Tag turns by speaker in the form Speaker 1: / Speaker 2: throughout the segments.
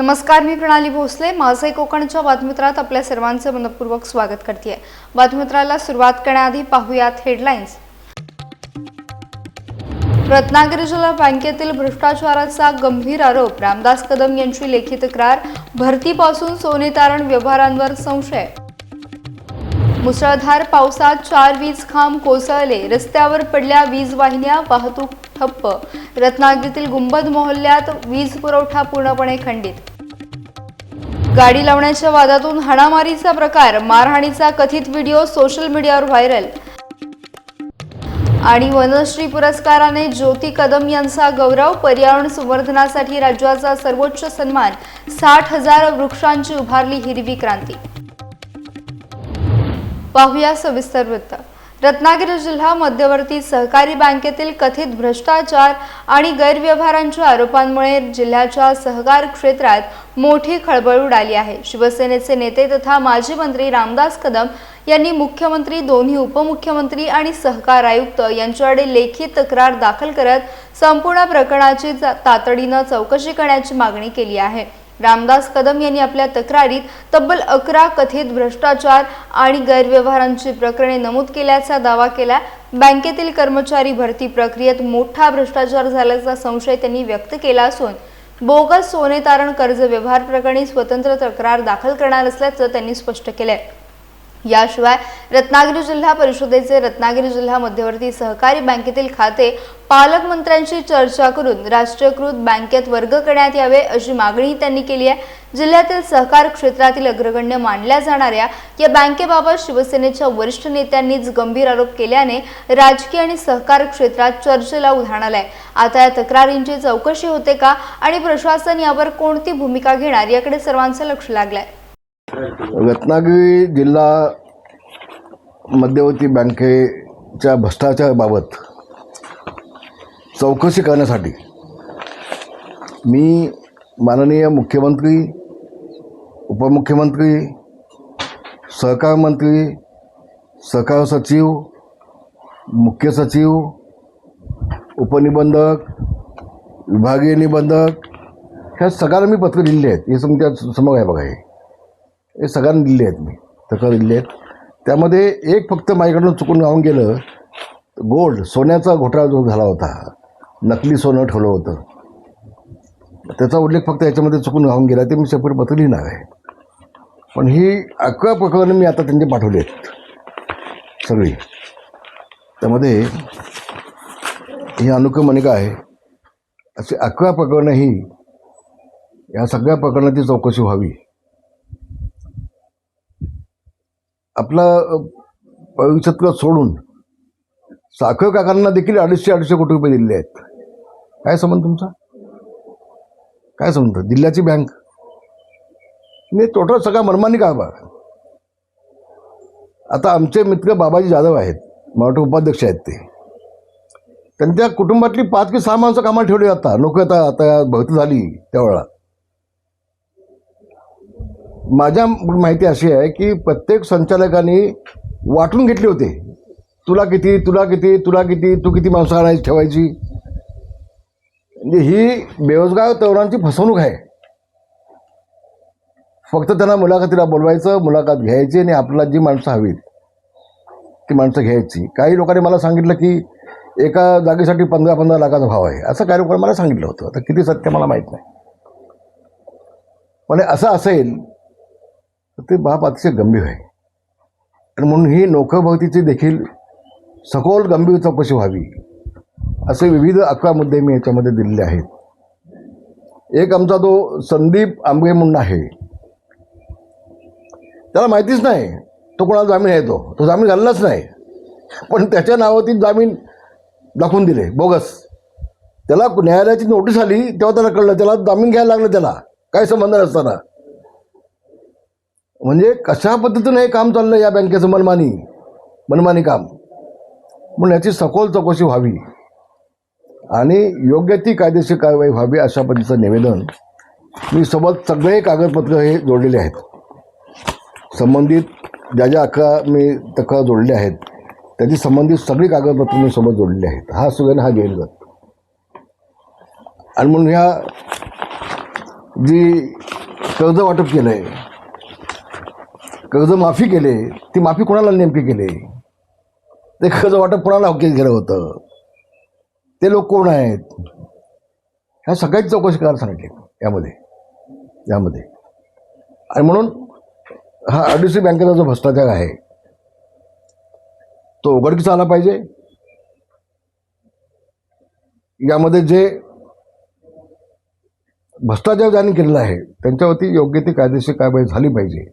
Speaker 1: नमस्कार, मी प्रणाली भोसले. माझे कोकणच्या बातमीपत्रात आपल्या सर्वांचे मनपूर्वक स्वागत करते. बातमीपत्राला सुरुवात करण्याआधी पाहूयात हेडलाईन्स. रत्नागिरी जिल्हा बँकेतील भ्रष्टाचाराचा गंभीर आरोप. रामदास कदम यांची लेखी तक्रार. भरतीपासून सोने तारण व्यवहारांवर संशय. मुसळधार पावसात 4 वीज खांब कोसळले. रस्त्यावर पडल्या वीज वाहिन्या. वाहतूक ठप्प. रत्नागिरीतील गुंबद मोहल्ल्यात वीज पुरवठा पूर्णपणे खंडित. गाडी लावण्याच्या वादातून हाणामारीचा प्रकार. मारहाणीचा कथित व्हिडिओ सोशल मीडियावर व्हायरल. आणि वनश्री पुरस्काराने ज्योती कदम यांचा गौरव. पर्यावरण संवर्धनासाठी राज्याचा सर्वोच्च सन्मान. 60,000 वृक्षांची उभारली हिरवी क्रांती. पाहूया सविस्तर वृत्त. रत्नागिरी जिल्हा मध्यवर्ती सहकारी बँकेतील कथित भ्रष्टाचार आणि गैरव्यवहारांच्या आरोपांमुळे जिल्ह्याच्या सहकार क्षेत्रात मोठी खळबळ उडाली आहे. शिवसेनेचे नेते तथा माजी मंत्री रामदास कदम यांनी मुख्यमंत्री, दोन्ही उपमुख्यमंत्री आणि सहकार आयुक्त यांच्याकडे लेखी तक्रार दाखल करत संपूर्ण प्रकरणाची तातडीने चौकशी करण्याची मागणी केली आहे. रामदास कदम यांनी आपल्या तक्रारीत तब्बल 11 कथित भ्रष्टाचार आणि गैरव्यवहारांची प्रकरणे नमूद केल्याचा दावा केला. बँकेतील कर्मचारी भरती प्रक्रियेत मोठा भ्रष्टाचार झाल्याचा संशय त्यांनी व्यक्त केला असून बोगस सोने तारण कर्ज व्यवहार प्रकरणी स्वतंत्र तक्रार दाखल करणार असल्याचं त्यांनी स्पष्ट केलंय. याशिवाय रत्नागिरी जिल्हा परिषदेचे रत्नागिरी जिल्हा मध्यवर्ती सहकारी बँकेतील खाते पालकमंत्र्यांशी चर्चा करून राष्ट्रीयकृत बँकेत वर्ग करण्यात यावे अशी मागणी त्यांनी केली आहे. जिल्ह्यातील सहकार क्षेत्रातील अग्रगण्य मानल्या जाणाऱ्या या बँकेबाबत शिवसेनेच्या वरिष्ठ नेत्यांनीच गंभीर आरोप केल्याने राजकीय आणि सहकार क्षेत्रात चर्चेला उधाण आलंय. आता या तक्रारींची चौकशी होते का आणि प्रशासन यावर कोणती भूमिका घेणार याकडे सर्वांचं लक्ष लागलंय.
Speaker 2: रत्नागिरी जिल्हा मध्यवर्ती बँकेच्या भ्रष्टाचाराबाबत चौकशी करण्यासाठी मी माननीय मुख्यमंत्री, उपमुख्यमंत्री, सहकार मंत्री, सहकार सचिव, मुख्य सचिव, उपनिबंधक, विभागीय निबंधक ह्या सगळ्यांना मी पत्र दिलेली आहेत. हे तुमच्या समोर आहे बघा. हे सगळ्यांना दिले आहेत, मी तक्रार दिली आहेत. त्यामध्ये एक फक्त माझ्याकडून चुकून गावून गेलं. गोल्ड सोन्याचा घोटाळा जो झाला होता, नकली सोनं ठेवलं होतं, त्याचा उल्लेख फक्त याच्यामध्ये चुकून गावून गेला. ते मी सेपरेट पत्र लिहिणार आहे. पण ही 11 प्रकरणं मी आता त्यांचे पाठवली आहेत सगळी. त्यामध्ये ही अनुक्रमणिका आहे. अशी 11 प्रकरणं ही या सगळ्या प्रकरणाची चौकशी व्हावी. आपला भविष्यात सोडून साखर कारखान्यांना देखील 250 कोटी रुपये दिलेले आहेत. काय संबंध तुमचा? काय संबंध? जिल्ह्याची बँक नाही, टोटल सगळा मनमानी कारभार. आता आमचे मित्र बाबाजी जाधव आहेत, मराठा उपाध्यक्ष आहेत. ते त्यांच्या कुटुंबातली 5 की 6 माणसं कामाला ठेवली. आता नोकरी आता भरती झाली त्यावेळेला. माझ्या माहिती अशी आहे की प्रत्येक संचालकांनी वाटून घेतले होते. तुला किती, तुला किती, तुला किती, तू किती माणसं आणायची ठेवायची. म्हणजे ही बेरोजगार तरुणांची फसवणूक आहे. फक्त त्यांना मुलाखतीला बोलवायचं, मुलाखत घ्यायची आणि आपल्याला जी माणसं हवीत ती माणसं घ्यायची. काही लोकांनी मला सांगितलं की एका जागेसाठी 15-15 लाखाचा भाव आहे, असं काही लोकांनी मला सांगितलं होतं. आता किती सत्य मला माहीत नाही. पण असं असेल ते बाब अतिशय गंभीर आहे. आणि म्हणून ही नोकरभरतीची देखील सखोल गंभीर चौकशी व्हावी असे विविध 11 मुद्दे मी याच्यामध्ये दिलेले आहेत. एक आमचा तो संदीप आंबगे म्हणून आहे, त्याला माहितीच नाही तो कोणाला जामीन आहे. तो जामीन घाललाच नाही, पण त्याच्या नावावरती जामीन दाखवून दिले बोगस. त्याला न्यायालयाची नोटीस आली तेव्हा त्याला कळलं, त्याला जामीन घ्यायला लागलं. त्याला काय संबंध नसताना. म्हणजे कशा पद्धतीने हे काम चाललं या बँकेचं मनमानी काम. म्हणून याची सखोल चौकशी व्हावी आणि योग्य ती कायदेशीर कारवाई व्हावी अशा पद्धतीचं निवेदन मी सोबत सगळे कागदपत्र हे जोडलेले आहेत. संबंधित ज्या 11 मी तक्रार जोडले आहेत त्याची संबंधित सगळी कागदपत्र मी सोबत जोडलेली आहेत. हा सुगन हा गैरगत. आणि म्हणून जी कर्ज वाटप केलं आहे, कर्ज माफी केले, ती माफी कोणाला नेमकी केली, ते कर्ज वाटप कोणाला केलं होतं, ते लोक कोण आहेत, ह्या सगळ्याची चौकशी करायला सांगितली यामध्ये. आणि म्हणून हा RDC बँकेचा जो भ्रष्टाचार आहे तो उघडकीस आला पाहिजे. यामध्ये जे भ्रष्टाचार ज्यांनी केलेला आहे त्यांच्यावरती योग्य ती कायदेशीर कारवाई झाली पाहिजे,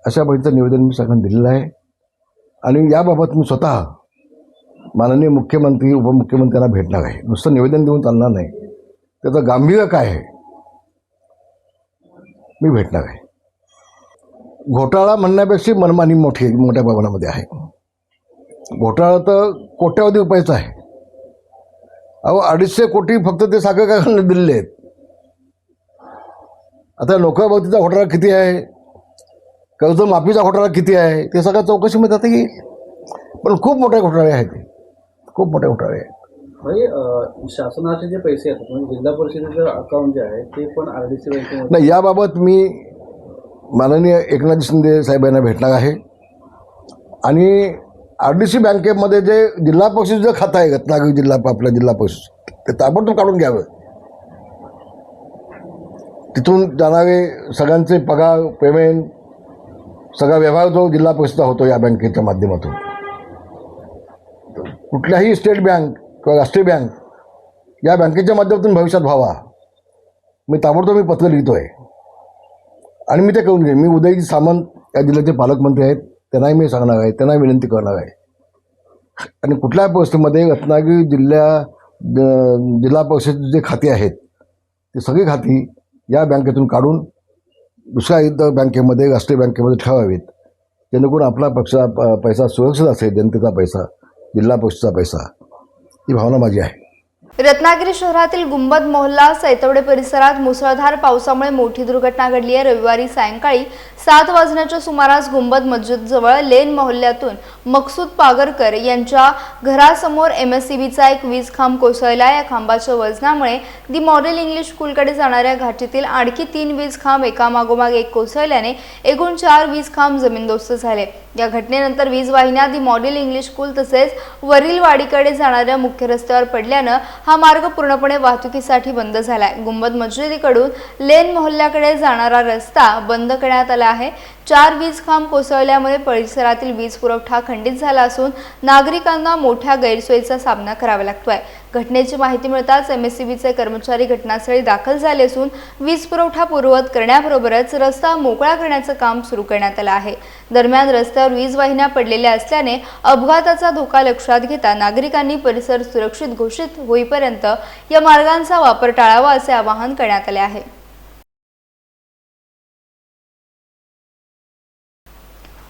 Speaker 2: अशा पद्धतीचं निवेदन मी सगळ्यांना दिलेलं आहे. आणि याबाबत मी स्वतः माननीय मुख्यमंत्री उपमुख्यमंत्र्यांना भेटणार आहे. नुसतं निवेदन देऊन चालणार नाही, त्याचं गांभीर्य काय आहे मी भेटणार आहे. घोटाळा म्हणण्यापेक्षा मनमानी मोठ्या प्रमाणामध्ये आहे. घोटाळा तर कोट्यावधी रुपयाचा आहे. 250 कोटी फक्त ते साखर कारखान्याला दिलेले आहेत. आता नोकरभरतीचा घोटाळा किती आहे, कर्जमाफीचा घोटाळा किती आहे, ते सगळं चौकशीमध्ये आता येईल. पण खूप मोठे घोटाळे आहेत, खूप मोठे घोटाळे आहेत.
Speaker 3: शासनाचे जे पैसे आहेत म्हणजे जिल्हा परिषदेचं अकाउंट जे आहे ते पण RDC बँकेमध्ये
Speaker 2: नाही, याबाबत मी माननीय एकनाथ शिंदे साहेबांना भेटणार आहे. आणि RDC बँकेमध्ये जे जिल्हा परिषदेचं खातं आहे, रत्नागिरी आपल्या जिल्हा परिषद, ते ताबडतोब काढून घ्यावं. तिथून जाणारे सगळ्यांचे पगार पेमेंट सगळा व्यवहार जो जिल्हा परिषदेचा होतो या बँकेच्या माध्यमातून, कुठल्याही स्टेट बँक किंवा राष्ट्रीय बँक या बँकेच्या माध्यमातून भविष्यात व्हावा. मी ताबडतोब पत्र लिहितो आहे आणि मी ते करून घेईन. मी उदयजी सामंत या जिल्ह्याचे पालकमंत्री आहेत, त्यांनाही मी सांगणार आहे, त्यांनाही विनंती करणार आहे. आणि कुठल्याही परिस्थितीमध्ये रत्नागिरी जिल्हा परिषदेची जे खाती आहेत ती सगळी खाती या बँकेतून काढून दुसऱ्या इतर बँकेमध्ये राष्ट्रीय बँकेमध्ये ठेवावीत, जेणेकरून आपला पैसा सुरक्षित असेल, जनतेचा पैसा, जिल्हा परिषदेचा पैसा. ही भावना माझी आहे.
Speaker 1: रत्नागिरी शहरातील गुंबद मोहल्ला सैतवडे परिसरात मुसळधार पावसामुळे मोठी दुर्घटना घडली आहे. रविवारी सायंकाळी 7 वाजण्याच्या सुमारास गुंबद मस्जिदजवळ लेन मोहल्ल्यातून मकसूद पागरकर यांच्या घरासमोर MSCBचा एक वीज खांब कोसळला. या खांबाच्या वजनामुळे दी मॉडेल इंग्लिश स्कूलकडे जाणाऱ्या घाटीतील आणखी 3 वीज खांब एकामागोमाग एक कोसळल्याने एकूण 4 वीज खांब जमीनदोस्त झाले. या घटनेनंतर वीज वाहिन्या दी मॉडेल इंग्लिश स्कूल तसेच वरील वाडीकडे जाणाऱ्या मुख्य रस्त्यावर पडल्यानं हा मार्ग पूर्णपणे वाहतुकीसाठी बंद झालाय. गुंबद मस्जिदीकडून लेन मोहल्ल्याकडे जाणारा रस्ता बंद करण्यात आला आहे. 4 वीज खांब कोसळल्यामुळे परिसरातील वीज पुरवठा खंडित झाला असून नागरिकांना मोठ्या गैरसोयीचा सामना करावा लागतोय. घटनेची माहिती मिळताच MSCBचे कर्मचारी घटनास्थळी दाखल झाले असून वीज पुरवठा पूर्ववत करण्याबरोबरच रस्ता मोकळा करण्याचं काम सुरू करण्यात आलं आहे. दरम्यान रस्त्यावर वीज वाहिन्या पडलेल्या असल्याने अपघाताचा धोका लक्षात घेता नागरिकांनी परिसर सुरक्षित घोषित होईपर्यंत या मार्गांचा वापर टाळावा असे आवाहन करण्यात आले आहे.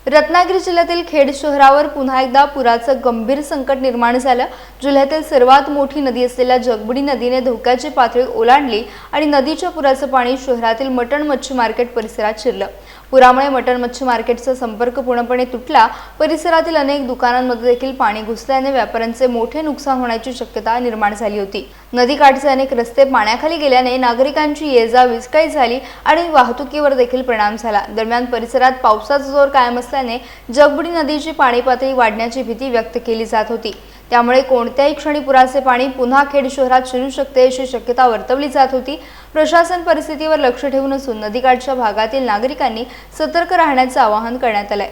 Speaker 1: रत्नागिरी जिल्ह्यातील खेड शहरावर पुन्हा एकदा पुराचं गंभीर संकट निर्माण झालं. जिल्ह्यातील सर्वात मोठी नदी असलेल्या जगबुडी नदीने धोक्याची पातळी ओलांडली आणि नदीच्या पुराचं पाणी शहरातील मटण मच्छी मार्केट परिसरात शिरलं. पुरामुळे मटण मच्छी मार्केटचा संपर्क पूर्णपणे तुटला. परिसरातील अनेक दुकानांमध्ये देखील पाणी घुसल्याने व्यापाऱ्यांचे मोठे नुकसान होण्याची शक्यता निर्माण झाली होती. नदीकाठचे अनेक रस्ते पाण्याखाली गेल्याने नागरिकांची ये-जा विस्कळीत झाली आणि वाहतुकीवर देखील परिणाम झाला. दरम्यान परिसरात पावसाचा जोर कायम असल्याने जगबुडी नदीची पाणी पातळी वाढण्याची भीती व्यक्त केली जात होती. त्यामुळे कोणत्याही क्षणी पुराचे पाणी पुन्हा खेड शहरात शिरू शकते अशी शक्यता वर्तवली जात होती. प्रशासन परिस्थितीवर लक्ष ठेवून असून नदीकाठच्या भागातील नागरिकांनी सतर्क राहण्याचे आवाहन करण्यात आले.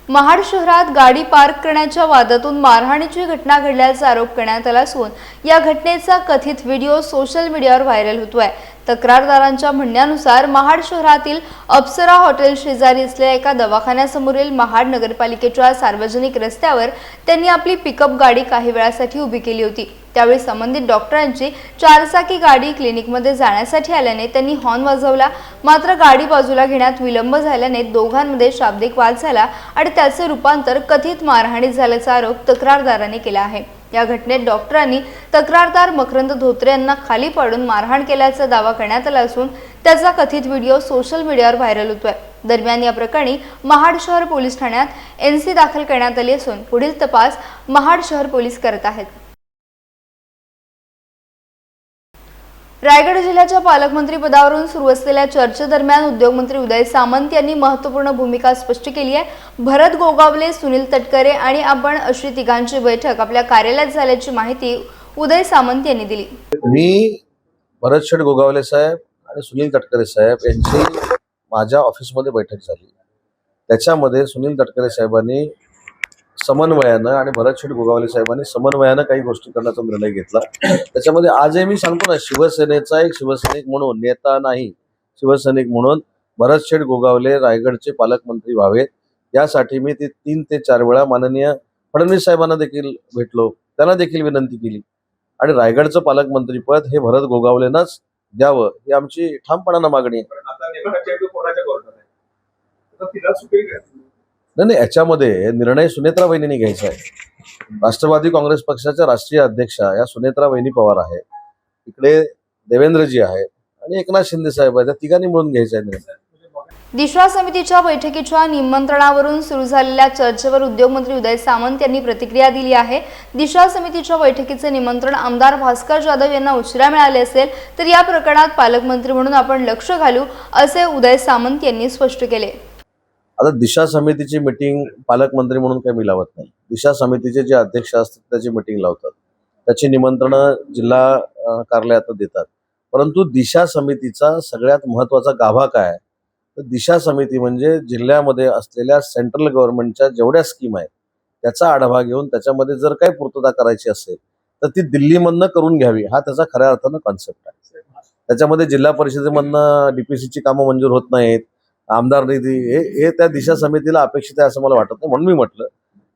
Speaker 1: महाड शहरात गाडी पार्क करण्याच्या वादातून मारहाणीची घटना घडल्याचा आरोप करण्यात आला असून या घटनेचा कथित व्हिडिओ सोशल मीडियावर व्हायरल होतोय. तक्रारदारांच्या म्हणण्यानुसार महाड शहरातील अप्सरा हॉटेल शेजारी असलेल्या एका दवाखान्यासमोरील महाड नगरपालिकेच्या सार्वजनिक रस्त्यावर त्यांनी आपली पिकअप गाडी काही वेळासाठी उभी केली होती. त्यावेळी संबंधित डॉक्टरांची 4चाकी गाडी क्लिनिकमध्ये जाण्यासाठी आल्याने त्यांनी हॉर्न वाजवला. मात्र गाडी बाजूला घेण्यात विलंब झाल्याने दोघांमध्ये शाब्दिक वाद झाला आणि त्याचे रूपांतर कथित मारहाणीत झाल्याचा आरोप तक्रारदारांनी केला आहे. या घटनेत डॉक्टरांनी तक्रारदार मकरंद धोत्रे यांना खाली पाडून मारहाण केल्याचा दावा करण्यात आला असून त्याचा कथित व्हिडिओ सोशल मीडियावर व्हायरल होतोय. दरम्यान या प्रकरणी महाड शहर पोलीस ठाण्यात NC दाखल करण्यात आली असून पुढील तपास महाड शहर पोलीस करत आहेत. रायगड जिल्ह्याच्या पालकमंत्री पदावरून सुरू असलेल्या चर्चेदरम्यान उद्योगमंत्री उदय सामंत यांनी महत्त्वपूर्ण भूमिका स्पष्ट केली आहे। भरत गोगावले, सुनील तटकरे आणि आपण अशी तिघांची बैठक आपल्या कार्यालयात झाल्याची माहिती उदय सामंत यांनी दिली।
Speaker 4: मी भरत शेठ गोगावले साहेब आणि सुनील तटकरे साहेब यांची माझ्या ऑफिसमध्ये बैठक झाली। त्याच्यामध्ये सुनील तटकरे साहेबांनी समन्वयानं आणि भरत शेठ गोगावले साहेबांनी समन्वयानं काही गोष्टी करण्याचा निर्णय घेतला। त्याच्यामध्ये आजही मी सांगतो ना, शिवसेनेचा एक शिवसैनिक म्हणून, नेता नाही शिवसैनिक म्हणून भरत शेठ गोगावले रायगडचे पालकमंत्री व्हावेत यासाठी मी ते 3 ते 4 वेळा माननीय फडणवीस साहेबांना देखील भेटलो, त्यांना देखील विनंती केली आणि रायगडचं पालकमंत्रीपद हे भरत गोगावलेंनाच द्यावं ही आमची ठामपणानं मागणी आहे। नाही, याच्यामध्ये निर्णय सुनेत्रा वहिनींनी घ्यायचा आहे। राष्ट्रवादी काँग्रेस पक्षाच्या राष्ट्रीय अध्यक्षा या सुनेत्रा वहिनी पवार आहेत, इकडे देवेंद्रजी आहेत आणि एकनाथ शिंदे साहेब आहेत, त्या तिघांनी मिळून घ्यायचा आहे निर्णय।
Speaker 1: दिशा समितीच्या बैठकीच्या निमंत्रणावरून सुरू झालेल्या चर्चेवर उद्योगमंत्री उदय सामंत यांनी प्रतिक्रिया दिली आहे। दिशा समितीच्या बैठकीचे निमंत्रण आमदार भास्कर जाधव यांना उशिरा मिळाले असेल तर या प्रकरणात पालकमंत्री म्हणून आपण लक्ष घालू असे उदय सामंत यांनी स्पष्ट केले।
Speaker 4: आता दिशा समितीची मीटिंग पालकमंत्री म्हणून काही मी लावत नाही। दिशा समितीचे जे अध्यक्ष असतात त्याची मीटिंग लावतात, त्याची निमंत्रणं जिल्हा कार्यालयात देतात। परंतु दिशा समितीचा सगळ्यात महत्त्वाचा गाभा काय, तर दिशा समिती म्हणजे जिल्ह्यामध्ये असलेल्या सेंट्रल गव्हर्नमेंटच्या जेवढ्या स्कीम आहेत त्याचा आढावा घेऊन त्याच्यामध्ये जर काही पूर्तता करायची असेल तर ती दिल्लीमधनं करून घ्यावी, हा त्याचा खऱ्या अर्थानं कॉन्सेप्ट आहे। त्याच्यामध्ये जिल्हा परिषदेमधनं डीपीसीची कामं मंजूर होत नाहीत, आमदार निधी हे त्या दिशा समितीला अपेक्षित आहे असं मला वाटत नाही। म्हणून मी म्हटलं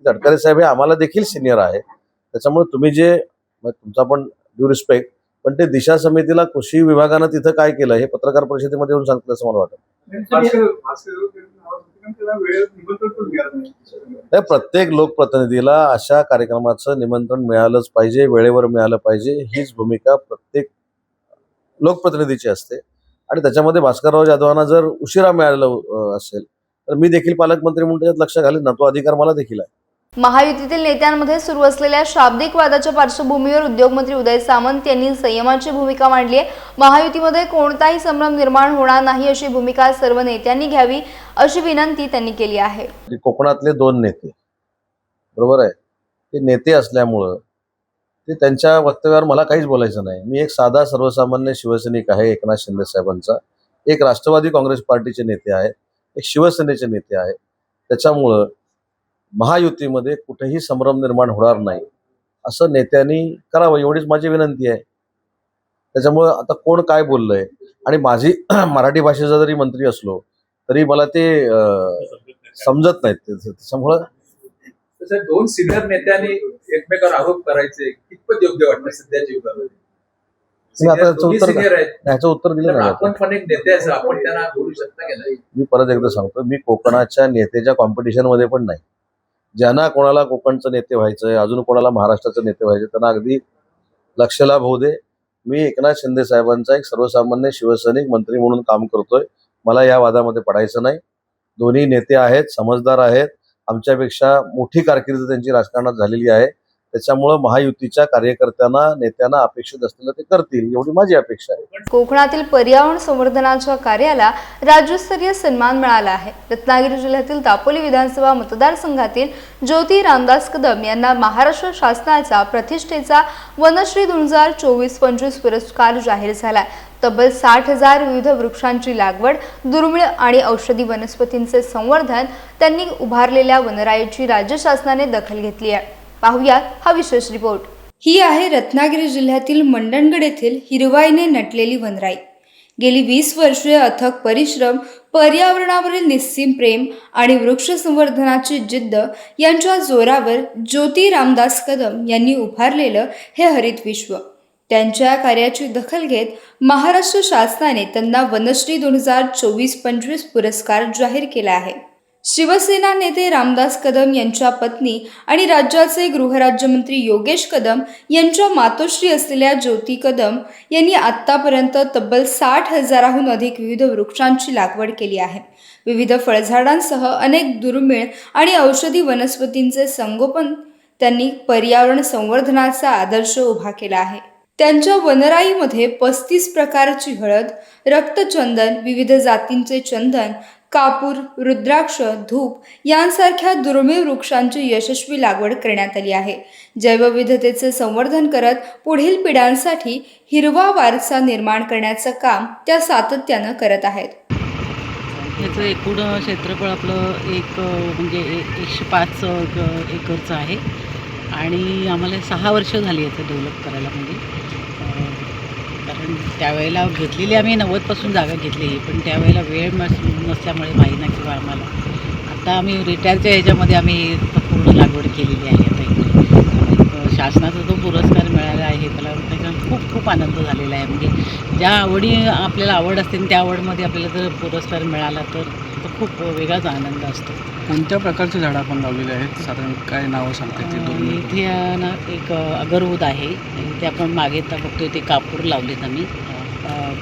Speaker 4: तटकरे साहेब हे आम्हाला देखील सिनियर आहे, त्याच्यामुळे तुम्ही जे तुमचा पण ड्यू रिस्पेक्ट, पण ते दिशा समितीला कृषी विभागानं तिथं काय केलं हे पत्रकार परिषदेमध्ये येऊन सांगतील असं मला वाटतं। प्रत्येक लोकप्रतिनिधीला अशा कार्यक्रमाचं निमंत्रण मिळालंच पाहिजे, वेळेवर मिळालं पाहिजे, हीच भूमिका प्रत्येक लोकप्रतिनिधीची असते। आणि त्याच्यामध्ये भास्करराव जाधवांना जर उशिरा मिळालं असेल तर मी देखील पालकमंत्री म्हणून त्याच्यात लक्ष घालीन ना, तो अधिकार मला देखील आहे।
Speaker 1: महायुतीतील नेत्यांमध्ये सुरू असलेल्या शाब्दिक वादाच्या पार्श्वभूमीवर उद्योगमंत्री उदय सामंत यांनी संयमाची भूमिका मांडली आहे। महायुतीमध्ये कोणताही संभ्रम निर्माण होणार नाही अशी भूमिका सर्व नेत्यांनी घ्यावी अशी विनंती त्यांनी केली आहे।
Speaker 4: कोकणातले 2 नेते बरोबर आहे, ते नेते असल्यामुळं ते त्यांच्या वक्तव्यावर मला काहीच बोलायचं नाही। मी एक साधा सर्वसामान्य शिवसैनिक आहे एकनाथ शिंदे साहेबांचा, एक राष्ट्रवादी काँग्रेस पार्टीचे नेते आहेत, एक शिवसेनेचे नेते आहेत। त्याच्यामुळं महायुतीमध्ये कुठेही संभ्रम निर्माण होणार नाही असं नेत्यांनी करावं एवढीच माझी विनंती आहे। त्याच्यामुळं आता कोण काय बोललंय, आणि माझी मराठी भाषेचा जरी मंत्री असलो तरी मला ते समजत नाहीत, त्याच्यामुळं
Speaker 5: 2 सिनियर नेत्यांनी एकमेकावर आरोप करायचे कितपत योग्य वाटतं सध्याच्या युगामध्ये?
Speaker 4: याचं उत्तर दिलं नाही।
Speaker 5: आपण पण एक नेते असं आपण त्यांना बोलू शकता की नाही?
Speaker 4: मी परत एकदा सांगतो, मी कोकणाच्या नेत्याच्या कॉम्पिटिशन मध्ये पण नाही। ज्यांना कोणाला कोकणचं नेते व्हायचंय, अजून कोणाला महाराष्ट्राचं नेते व्हायचं, त्यांना अगदी लक्ष लाभ होऊ दे। मी एकनाथ शिंदे साहेबांचा एक सर्वसामान्य शिवसैनिक मंत्री म्हणून काम करतोय, मला या वादामध्ये पडायचं नाही। दोन्ही नेते आहेत, समजदार आहेत, आमच्यापेक्षा मोठी कारकीर्द त्यांची राजकारणात झालेली आहे, त्याच्यामुळे महायुतीच्या कार्यकर्त्यांना नेत्यांना अपेक्षित असलेलं ते करतील एवढी माझी अपेक्षा आहे।
Speaker 1: कोकणातील पर्यावरण संवर्धनाच्या कार्याला राज्यस्तरीय सन्मान मिळाला आहे। रत्नागिरी जिल्ह्यातील दापोली विधानसभा मतदारसंघातील ज्योती रामदास कदम यांना महाराष्ट्र शासनाचा प्रतिष्ठेचा वनश्री 2024-25 पुरस्कार जाहीर झाला। तब्बल 60,000 विविध वृक्षांची लागवड, दुर्मिळ आणि औषधी वनस्पतींचे संवर्धन त्यांनी उभारलेल्या वनराईची राज्य शासनाने दखल घेतली आहे। पाहुयात हा विशेष रिपोर्ट। ही आहे रत्नागिरी जिल्ह्यातील मंडणगड येथील हिरवाईने नटलेली वनराई। गेली 20 वर्षे अथक परिश्रम, पर्यावरणावरील निस्सीम प्रेम आणि वृक्ष संवर्धनाची जिद्द यांच्या जोरावर ज्योती रामदास कदम यांनी उभारलेलं हे हरित विश्व। त्यांच्या कार्याची दखल घेत महाराष्ट्र शासनाने त्यांना वनश्री 2024-25 पुरस्कार जाहीर केला आहे। शिवसेना नेते रामदास कदम यांच्या पत्नी आणि राज्याचे गृहराज्यमंत्री योगेश कदम यांच्या मातोश्री असलेल्या ज्योती कदम यांनी आतापर्यंत तब्बल 60,000हून अधिक विविध वृक्षांची लागवड केली आहे। विविध फळझाडांसह अनेक दुर्मिळ आणि औषधी वनस्पतींचे संगोपन त्यांनी पर्यावरण संवर्धनाचा आदर्श उभा केला आहे। त्यांच्या वनराईमध्ये 35 प्रकारची हळद, रक्तचंदन, विविध जातींचे चंदन, कापूर, रुद्राक्ष, धूप यांसारख्या दुर्मिळ वृक्षांची यशस्वी लागवड करण्यात आली आहे. जैवविविधतेचे संवर्धन करत पुढील पिढ्यांसाठी हिरवा वारसा निर्माण करण्याचं काम त्या सातत्यानं करत आहेत.
Speaker 6: याचं एकूण क्षेत्रफळ आपलं म्हणजे 105 एकरचं आहे आणि आम्हाला 6 वर्ष झाली याचं डेव्हलप करायला. म्हणजे कारण त्यावेळेला घेतलेली आम्ही 90पासून जागा घेतलेली, पण त्यावेळेला वेळ नसल्यामुळे माहीना किंवा आम्हाला आता आम्ही रिटायरच्या ह्याच्यामध्ये आम्ही पूर्ण लागवड केलेली आहे. आता इथे शासनाचा जो पुरस्कार मिळाला आहे त्याला खूप खूप आनंद झालेला आहे. म्हणजे ज्या आवडी आपल्याला आवड असते त्या आवडमध्ये आपल्याला जर पुरस्कार मिळाला तर खूप वेगळाच आनंद असतो.
Speaker 3: कोणत्या प्रकारचे झाडं आपण लावलेले आहेत, साधारण काय नावं सांगता येतील?
Speaker 6: इथे ना एक अगरवूद आहे, इथे आपण मागे बघतोय ते कापूर लावलेत आम्ही.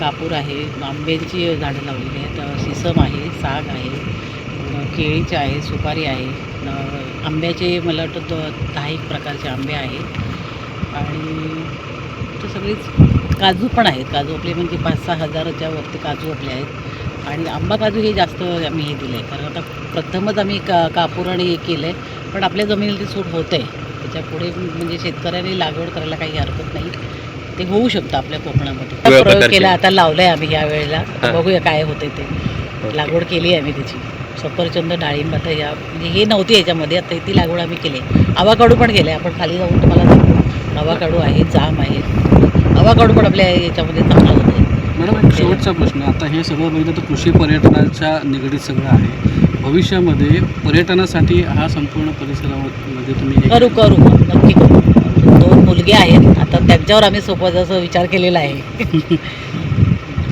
Speaker 6: कापूर आहे, आंब्यांची झाडं लावलेली आहेत, सिसम आहे, साग आहे, केळीचे आहे, सुपारी आहे, आंब्याचे मला वाटतं 10 प्रकारचे आंबे आहेत आणि तर सगळीच काजू पण आहेत. काजू आपले म्हणजे 5-6 हजाराच्या वरती काजू आपले आहेत आणि आंबा काजू हे जास्त आम्ही हे दिलं आहे. कारण आता प्रथमच आम्ही कापूर आणि हे केलं आहे, पण आपल्या जमिनीला ते सूट होतं आहे. त्याच्यापुढे म्हणजे शेतकऱ्यांनी लागवड करायला काही हरकत नाही, ते होऊ शकतं आपल्या कोकणामध्ये. प्रयोग केला, आता लावलं आहे आम्ही या वेळेला, बघूया काय होते ते. लागवड केली आहे आम्ही त्याची. सफरचंद, डाळिंब आता या म्हणजे हे नव्हती याच्यामध्ये, आता ती लागवड आम्ही केली आहे. आवाकाडू पण केलं आहे, आपण खाली जाऊन तुम्हाला दाखवू. आवाकाडू आहे, जाम आहे, आवाकाडू पण आपल्या याच्यामध्ये चांगलं होतं आहे.
Speaker 3: मॅडम, एक शेवटचा प्रश्न. आता हे सगळं बघितलं तर कृषी पर्यटनाच्या निगडीत सगळं आहे. भविष्यामध्ये पर्यटनासाठी हा संपूर्ण परिसरामध्ये तुम्ही
Speaker 6: करू नक्की करू. 2 मुलगे आहेत, आता त्यांच्यावर आम्ही सोपं विचार केलेला आहे.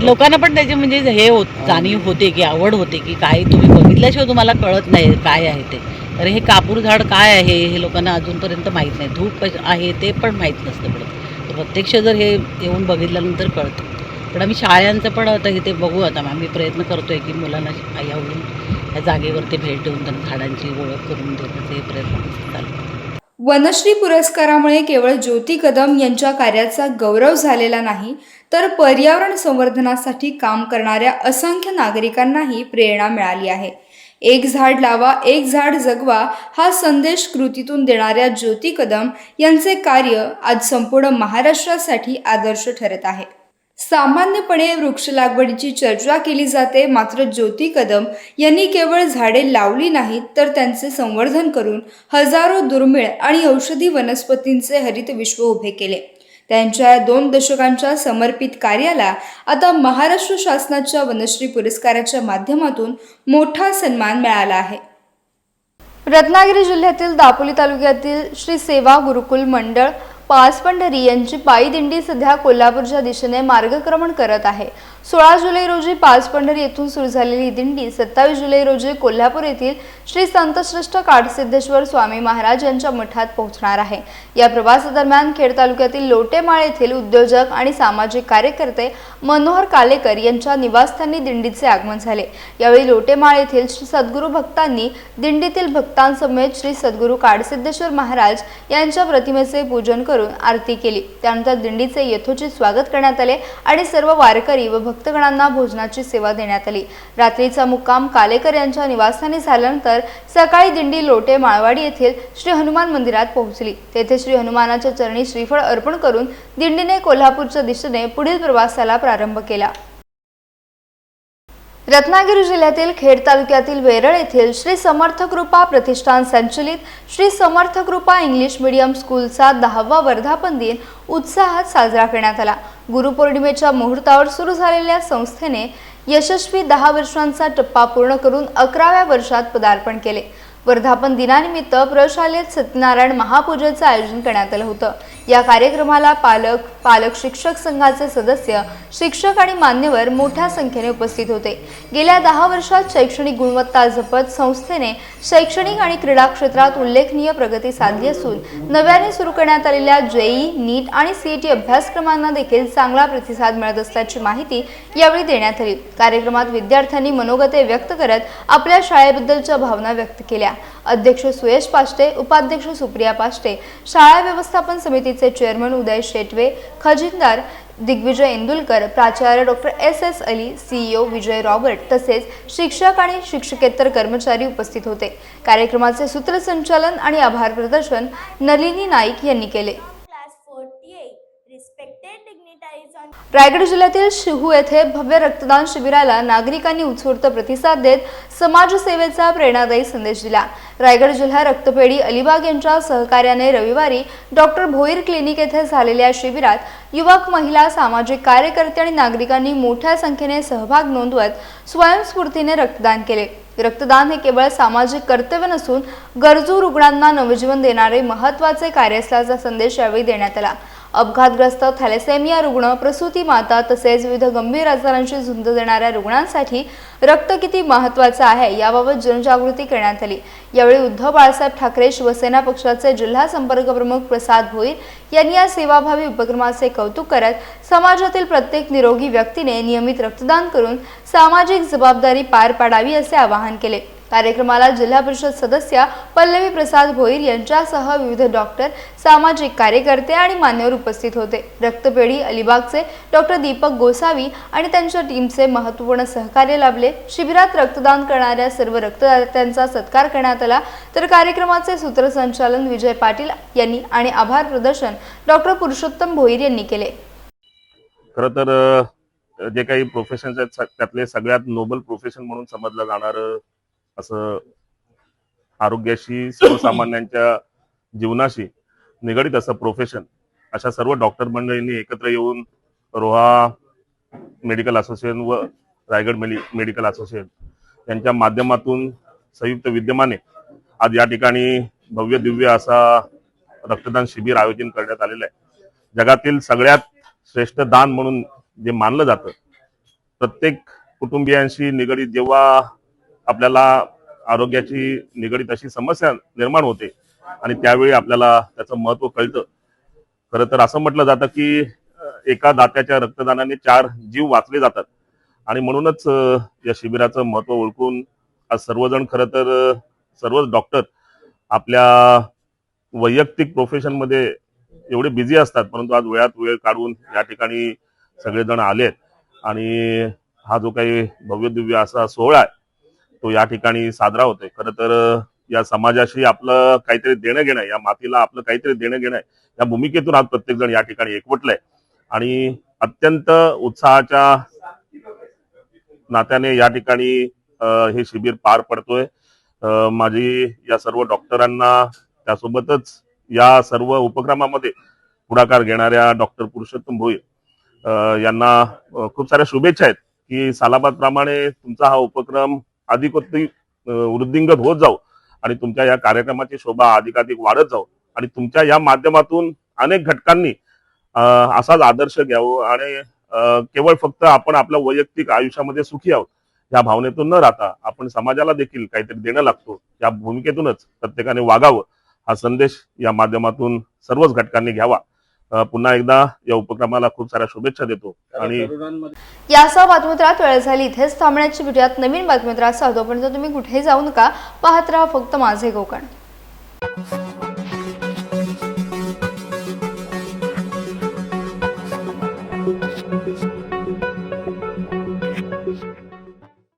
Speaker 6: लोकांना पण त्याचे म्हणजे हे जाणीव होते की आवड होते की काय तुम्ही बघितल्याशिवाय तुम्हाला कळत नाही काय आहे ते. तर हे कापूर झाड काय आहे हे लोकांना अजूनपर्यंत माहीत नाही. धूप आहे ते पण माहीत नसतं पडत. तर प्रत्यक्ष जर हे येऊन बघितल्यानंतर कळतं. पण आम्ही शाळांचं पण आता इथे बघू. आता आम्ही प्रयत्न करतो आहे की मुलांना यावरून या जागेवरती भेट देऊन त्यांना झाडांची ओळख करून देण्याचे हे प्रयत्न चालू.
Speaker 1: वनश्री पुरस्कारामुळे केवळ ज्योती कदम यांच्या कार्याचा गौरव झालेला नाही, तर पर्यावरण संवर्धनासाठी काम करणाऱ्या असंख्य नागरिकांनाही प्रेरणा मिळाली आहे. एक झाड लावा, एक झाड जगवा हा संदेश कृतीतून देणाऱ्या ज्योती कदम यांचे कार्य आज संपूर्ण महाराष्ट्रासाठी आदर्श ठरत आहे. सामान्यपणे वृक्ष लागवडीची चर्चा केली जाते, मात्र ज्योती कदम यांनी केवळ झाडे लावली नाहीत तर त्यांचे संवर्धन करून हजारो दुर्मिळ आणि औषधी वनस्पतींचे हरित विश्व उभे केले. त्यांच्या 2 दशकांच्या समर्पित कार्याला आता महाराष्ट्र शासनाच्या वनश्री पुरस्काराच्या माध्यमातून मोठा सन्मान मिळाला आहे. रत्नागिरी जिल्ह्यातील दापोली तालुक्यातील श्री सेवा गुरुकुल मंडळ पाचपंढरी यांची पायी दिंडी सध्या कोल्हापूरच्या दिशेने मार्गक्रमण करत आहे. 16 जुलै रोजी पाचपंढरी येथून सुरू झालेली ही दिंडी 27 जुलै रोजी कोल्हापूर येथील श्री संतश्रेष्ठ काडसिद्धेश्वर स्वामी महाराज यांच्या मठात पोहोचणार आहे. या प्रवासादरम्यान खेड तालुक्यातील लोटेमाळ येथील उद्योजक आणि सामाजिक कार्यकर्ते मनोहर कालेकर यांच्या निवासस्थानी दिंडीचे आगमन झाले. यावेळी लोटेमाळ येथील श्री सद्गुरू भक्तांनी दिंडीतील भक्तांसमेत श्री सद्गुरू काडसिद्धेश्वर महाराज यांच्या प्रतिमेचे पूजन करून आरती केली. त्यानंतर दिंडीचे यथोचित स्वागत करण्यात आले आणि सर्व वारकरी व भक्तगणांना भोजनाची सेवा देण्यात आली. रात्रीचा मुक्काम कालेकर यांच्या निवासस्थानी झाल्यानंतर सकाळी दिंडी लोटे माळवाडी येथील श्री हनुमान मंदिरात पोहोचली. तेथे श्री हनुमानाच्या चरणी श्रीफळ अर्पण करून दिंडीने कोल्हापूरच्या दिशेने पुढील प्रवासाला प्रारंभ केला. रत्नागिरी जिल्ह्यातील खेड तालुक्यातील वेरळ येथील श्री समर्थ कृपा प्रतिष्ठान संचलित श्री समर्थ कृपा इंग्लिश मीडियम स्कूलचा 10वा वर्धापन दिन उत्साहात साजरा करण्यात आला. गुरुपौर्णिमेच्या मुहूर्तावर सुरू झालेल्या संस्थेने यशस्वी 10 वर्षांचा टप्पा पूर्ण करून 11व्या वर्षात पदार्पण केले. वर्धापन दिनानिमित्त प्रशालेत सत्यनारायण महापूजेचे आयोजन करण्यात आलं होतं. या कार्यक्रमाला पालक शिक्षक संघाचे सदस्य, शिक्षक आणि मान्यवर मोठ्या संख्येने उपस्थित होते. गेल्या 10 वर्षात शैक्षणिक गुणवत्ता जपत संस्थेने शैक्षणिक आणि क्रीडा क्षेत्रात उल्लेखनीय प्रगती साधली असून नव्याने सुरू करण्यात आलेल्या जेईई, नीट आणि सीईटी अभ्यासक्रमांना देखील चांगला प्रतिसाद मिळत असल्याची माहिती यावेळी देण्यात आली. कार्यक्रमात विद्यार्थ्यांनी मनोगते व्यक्त करत आपल्या शाळेबद्दलच्या भावना व्यक्त केल्या. अध्यक्ष सुयश पाष्टे, उपाध्यक्ष सुप्रिया पाष्टे, शाळा व्यवस्थापन समिती समितीचे चेअरमन उदय शेटवे, खजिनदार दिग्विजय इंदुलकर, प्राचार्य डॉक्टर एस अली, CEO विजय रॉबर्ट तसेच शिक्षक आणि शिक्षकेतर कर्मचारी उपस्थित होते. कार्यक्रमाचे सूत्रसंचालन आणि आभार प्रदर्शन नलिनी नाईक यांनी केले. रायगड जिल्ह्यातील शिहू येथे भव्य रक्तदान शिबिराला नागरिकांनी उत्स्फूर्त प्रतिसाद देत समाजसेवेचा प्रेरणादायी संदेश दिला. रायगड जिल्हा रक्तपेढी अलिबाग यांच्या सहकार्याने रविवारी डॉक्टर भोईर क्लिनिक येथे झालेल्या शिबिरात युवक, महिला, सामाजिक कार्यकर्ते आणि नागरिकांनी मोठ्या संख्येने सहभाग नोंदवत स्वयंस्फूर्तीने रक्तदान केले. रक्तदान हे केवळ सामाजिक कर्तव्य नसून गरजू रुग्णांना नवजीवन देणारे महत्त्वाचे कार्य असल्याचा संदेश यावेळी देण्यात आला. अपघातग्रस्त, थॅलेसेमिया रुग्ण, प्रसूती माता तसेच विविध गंभीर आजारांशी झुंज देणाऱ्या रुग्णांसाठी रक्त किती महत्त्वाचं आहे याबाबत जनजागृती करण्यात आली. यावेळी उद्धव बाळासाहेब ठाकरे शिवसेना पक्षाचे जिल्हा संपर्क प्रमुख प्रसाद भोईर यांनी या सेवाभावी उपक्रमाचे कौतुक करत समाजातील प्रत्येक निरोगी व्यक्तीने नियमित रक्तदान करून सामाजिक जबाबदारी पार पाडावी असे आवाहन केले. कार्यक्रमाला जिल्हा परिषद सदस्य पल्लवी प्रसाद भोईर यांच्यासह विविध डॉक्टर, सामाजिक कार्यकर्ते आणि मान्यवर उपस्थित होते. रक्तपेढी अलिबागचे डॉक्टर दीपक गोसावी आणि त्यांच्या टीमचे महत्त्वपूर्ण सहकार्य लाभले. शिबिरात रक्तदान करणाऱ्या सर्व रक्तदात्यांचा सत्कार करण्यात आला. तर कार्यक्रमाचे सूत्रसंचालन विजय पाटील यांनी आणि आभार प्रदर्शन डॉक्टर पुरुषोत्तम भोईर यांनी केले.
Speaker 7: खरं तर जे काही प्रोफेशन्स आहेत त्यातले सगळ्यात नोबल प्रोफेशन म्हणून समजलं जाणारं असं आरोग्याशी, सर्वसामान्यांच्या जीवनाशी निगडीत असं प्रोफेशन, अशा सर्व डॉक्टर मंडळींनी एकत्र येऊन रोहा मेडिकल असोसिएशन व रायगड मेडिकल असोसिएशन यांच्या माध्यमातून संयुक्त विद्यमाने आज या ठिकाणी भव्य दिव्य असा रक्तदान शिबिर आयोजन करण्यात आलेलं आहे. जगातील सगळ्यात श्रेष्ठ दान म्हणून जे मानलं जातं, प्रत्येक कुटुंबियांशी निगडीत जेव्हा आपल्याला आरोग्याची निगडीत अशी समस्या निर्माण होते आणि त्यावेळी आपल्याला त्याचं महत्त्व कळतं. खरं तर असं म्हटलं जातं की एका दात्याच्या रक्तदानाने 4 जीव वाचले जातात आणि म्हणूनच या शिबिराचं महत्त्व ओळखून आज सर्वजण, खरं तर सर्वच डॉक्टर आपल्या वैयक्तिक प्रोफेशनमध्ये एवढे बिझी असतात, परंतु आज वेळात वेळ काढून या ठिकाणी सगळेजण आलेत आणि हा जो काही भव्य दिव्य असा सोहळा आहे तो या ठिकाणी साजरा होतोय. खरं तर या समाजाशी आपलं काहीतरी देणं घेणं, या मातीला आपलं काहीतरी देणं घेणं, या भूमिकेतून आज प्रत्येक जण या ठिकाणी एकवटलंय आणि अत्यंत उत्साहाच्या नात्याने या ठिकाणी हे शिबिर पार पडतोय. माझी या सर्व डॉक्टरांना, त्यासोबतच या सर्व उपक्रमामध्ये पुढाकार घेणाऱ्या डॉक्टर पुरुषोत्तम भोईर यांना खूप साऱ्या शुभेच्छा आहेत की सालाबाद प्रमाणे तुमचा हा उपक्रम अधिकोत्ती वृद्धिंगत होत जाऊ आणि तुमच्या या कार्यक्रमाची शोभा अधिकाधिक वाढत जाऊ आणि तुमच्या या माध्यमातून अनेक घटकांनी असाच आदर्श घ्यावं आणि केवळ फक्त आपण आपल्या वैयक्तिक आयुष्यामध्ये सुखी आहोत या भावनेतून न राहता आपण समाजाला देखील काहीतरी देणं लागतो या भूमिकेतूनच प्रत्येकाने वागावं, हा संदेश या माध्यमातून सर्वच घटकांनी घ्यावा. पुन्हा एकदा या उपक्रमाला खूप साऱ्या शुभेच्छा देतो आणि
Speaker 1: यासह बातमीपत्रात वेळ झाली इथेच थांबण्याची. भेटूयात नवीन बातमीपत्रात. तोपर्यंत तुम्ही कुठेही जाऊ नका, पाहत राहा फक्त माझे कोकण.